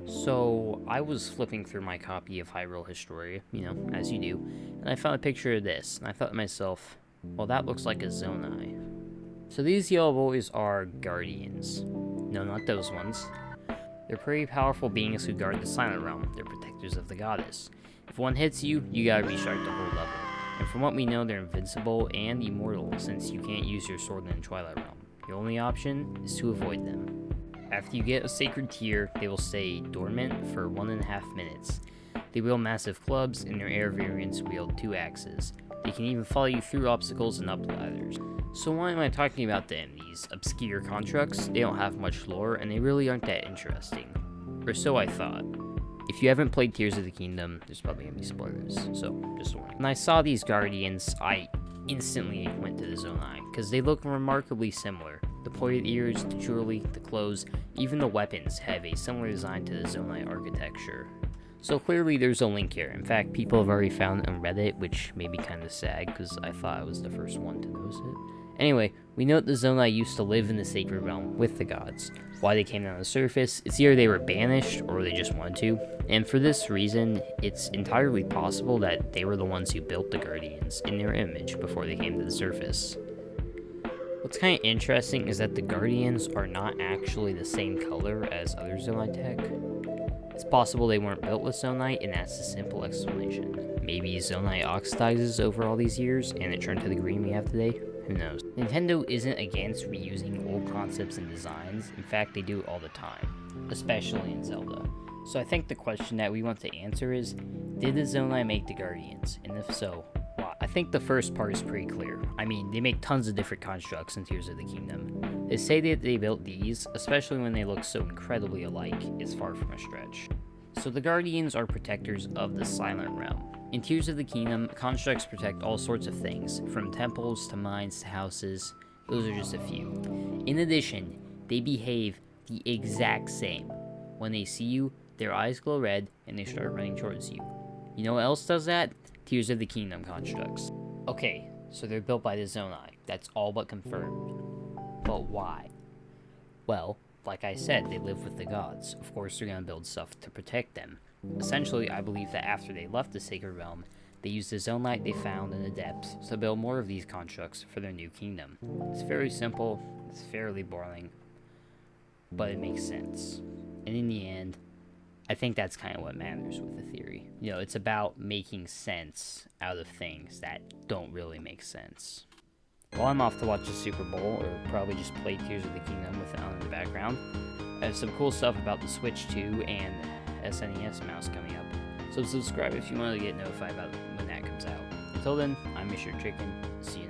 So, I was flipping through my copy of Hyrule Historia, as you do, and I found a picture of this, and I thought to myself, well, that looks like a Zonai. So these yellow boys are guardians. No, not those ones. They're pretty powerful beings who guard the Silent Realm. They're protectors of the goddess. If one hits you, you gotta restart the whole level. And from what we know, they're invincible and immortal, since you can't use your sword in the Twilight Realm. Your only option is to avoid them. After you get a sacred tier, they will stay dormant for 1.5 minutes. They wield massive clubs, and their air variants wield 2 axes. They can even follow you through obstacles and up ladders. So why am I talking about them? These obscure constructs, they don't have much lore, and they really aren't that interesting. Or so I thought. If you haven't played Tears of the Kingdom, there's probably gonna be spoilers, so just a warning. When I saw these guardians, I instantly went to the Zonai, because they look remarkably similar. The pointed ears, the jewelry, the clothes, even the weapons have a similar design to the Zonai architecture. So clearly there's a link here. In fact, people have already found it on Reddit, which made me kind of sad, because I thought I was the first one to notice it. Anyway, we know that the Zonai used to live in the Sacred Realm with the gods. Why they came down to the surface, it's either they were banished or they just wanted to. And for this reason, it's entirely possible that they were the ones who built the Guardians in their image before they came to the surface. What's kind of interesting is that the Guardians are not actually the same color as other Zonai tech. It's possible they weren't built with Zonai, and that's the simple explanation. Maybe Zonai oxidizes over all these years, and it turned to the green we have today? Who knows? Nintendo isn't against reusing old concepts and designs. In fact, they do it all the time, especially in Zelda. So I think the question that we want to answer is, did the Zonai make the Guardians? And if so, why? I think the first part is pretty clear. I mean, they make tons of different constructs in Tears of the Kingdom. They say that they built these, especially when they look so incredibly alike, is far from a stretch. So the Guardians are protectors of the Silent Realm. In Tears of the Kingdom, constructs protect all sorts of things, from temples to mines to houses. Those are just a few. In addition, they behave the exact same. When they see you, their eyes glow red and they start running towards you. You know what else does that? Tears of the Kingdom constructs. Okay, so they're built by the Zonai. That's all but confirmed. But why? Well, like I said, they live with the gods. Of course, they're gonna build stuff to protect them. Essentially, I believe that after they left the Sacred Realm, they used the Zonite they found in the depths to build more of these constructs for their new kingdom. It's very simple, it's fairly boring, but it makes sense. And in the end, I think that's kind of what matters with the theory. It's about making sense out of things that don't really make sense. Well, I'm off to watch the Super Bowl, or probably just play Tears of the Kingdom with it on in the background. I have some cool stuff about the Switch 2 and SNES mouse coming up, so subscribe if you want to get notified about when that comes out. Until then, I'm Mr. Chicken. See you next time.